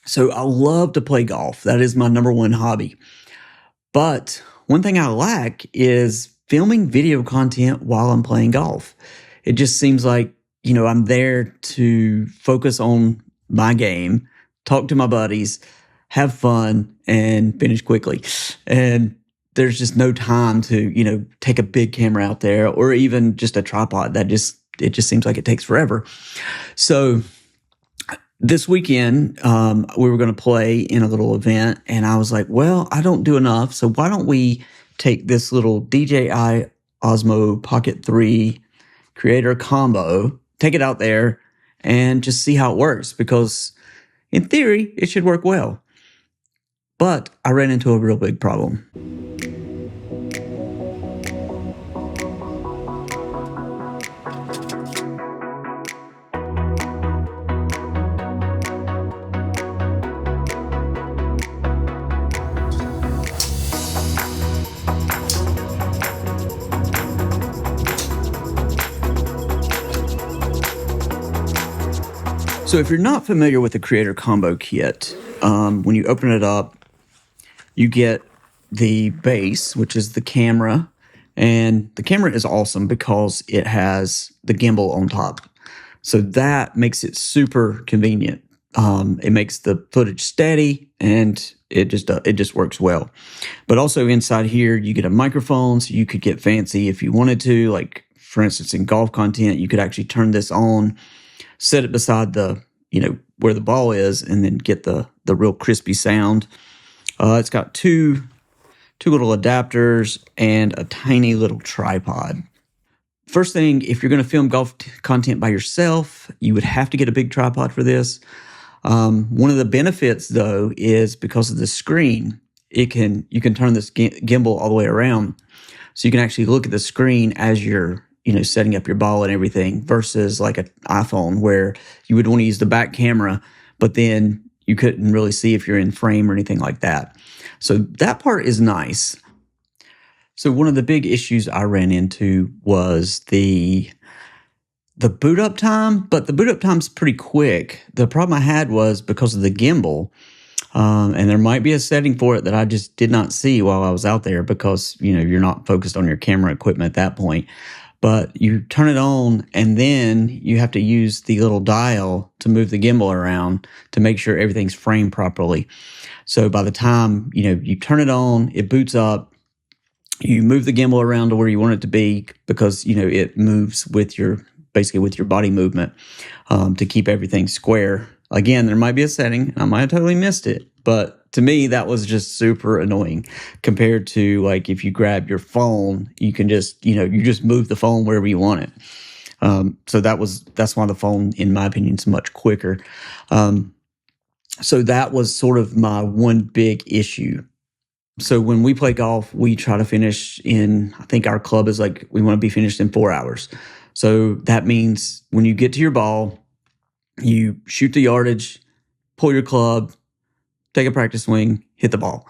So I love to play golf. That is my number one hobby. But one thing I lack is filming video content while I'm playing golf. It just seems like, I'm there to focus on my game, talk to my buddies, have fun, and finish quickly. And there's just no time to, take a big camera out there or even just a tripod. It just seems like it takes forever. So this weekend, we were going to play in a little event, and I was like, well, I don't do enough, so why don't we take this little DJI Osmo Pocket 3 creator combo, take it out there, and just see how it works, because in theory, it should work well. But I ran into a real big problem. So if you're not familiar with the Creator Combo Kit, when you open it up, you get the base, which is the camera. And the camera is awesome because it has the gimbal on top. So that makes it super convenient. It makes the footage steady, and it just works well. But also inside here, you get a microphone, so you could get fancy if you wanted to. Like, for instance, in golf content, you could actually turn this on, set it beside the, where the ball is, and then get the real crispy sound. It's got two little adapters and a tiny little tripod. First thing, if you're going to film golf content by yourself, you would have to get a big tripod for this. One of the benefits, though, is because of the screen, you can turn this gimbal all the way around, so you can actually look at the screen as you're setting up your ball and everything, versus like an iPhone where you would want to use the back camera, but then you couldn't really see if you're in frame or anything like that. So that part is nice. So one of the big issues I ran into was the boot up time, but the boot up time's pretty quick. The problem I had was because of the gimbal, and there might be a setting for it that I just did not see while I was out there, because you're not focused on your camera equipment at that point. But you turn it on, and then you have to use the little dial to move the gimbal around to make sure everything's framed properly. So by the time, you turn it on, it boots up, you move the gimbal around to where you want it to be, because, it moves basically with your body movement, to keep everything square. Again, there might be a setting, I might have totally missed it, but to me, that was just super annoying compared to, like, if you grab your phone, you can just, you just move the phone wherever you want it. So that's why the phone, in my opinion, is much quicker. So that was sort of my one big issue. So when we play golf, we try to finish I think our club is like, we want to be finished in 4 hours. So that means when you get to your ball, you shoot the yardage, pull your club, take a practice swing, hit the ball.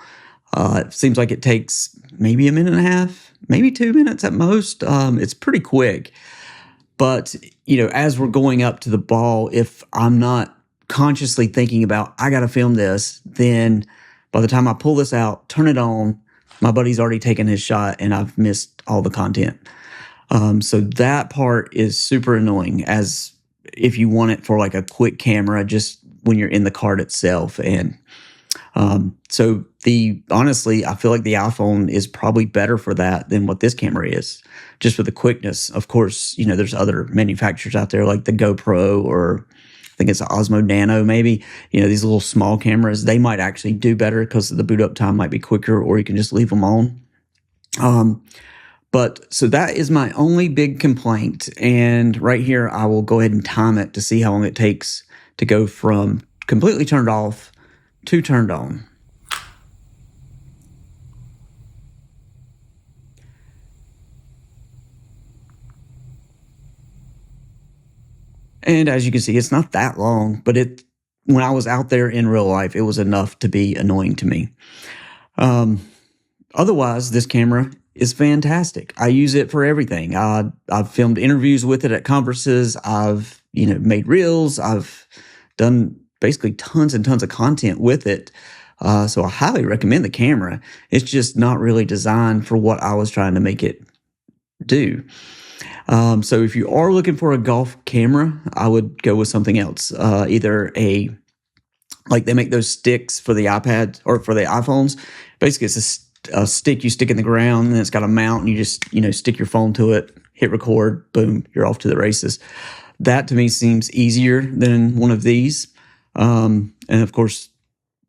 It seems like it takes maybe a minute and a half, maybe 2 minutes at most. It's pretty quick. But, as we're going up to the ball, if I'm not consciously thinking about, I got to film this, then by the time I pull this out, turn it on, my buddy's already taken his shot and I've missed all the content. So that part is super annoying, as if you want it for like a quick camera, just when you're in the cart itself. And so honestly, I feel like the iPhone is probably better for that than what this camera is, just for the quickness. Of course, there's other manufacturers out there like the GoPro, or I think it's an Osmo Nano maybe. These little small cameras, they might actually do better because the boot up time might be quicker, or you can just leave them on. But so that is my only big complaint. And right here, I will go ahead and time it to see how long it takes to go from completely turned off to turned on. And as you can see, it's not that long, but when I was out there in real life, it was enough to be annoying to me. Otherwise, this camera is fantastic. I use it for everything. I've filmed interviews with it at conferences. I've, made reels. I've done basically tons and tons of content with it. So I highly recommend the camera. It's just not really designed for what I was trying to make it do. So if you are looking for a golf camera, I would go with something else. Either like they make those sticks for the iPad or for the iPhones. Basically, it's a stick you stick in the ground, and it's got a mount, and you just stick your phone to it, hit record, boom, you're off to the races. That to me seems easier than one of these, and of course,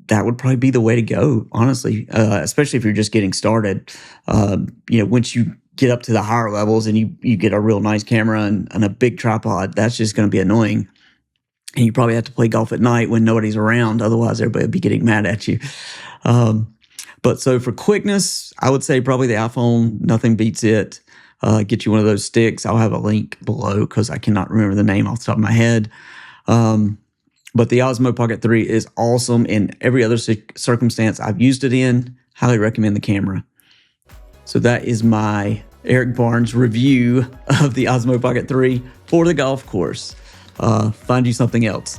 that would probably be the way to go, honestly, especially if you're just getting started. Once you get up to the higher levels and you get a real nice camera and a big tripod, that's just going to be annoying. And you probably have to play golf at night when nobody's around. Otherwise, everybody will be getting mad at you. But so for quickness, I would say probably the iPhone, nothing beats it. Get you one of those sticks. I'll have a link below because I cannot remember the name off the top of my head. But the Osmo Pocket 3 is awesome in every other circumstance I've used it in. Highly recommend the camera. So that is my Eric Barnes review of the Osmo Pocket 3 for the golf course. Find you something else.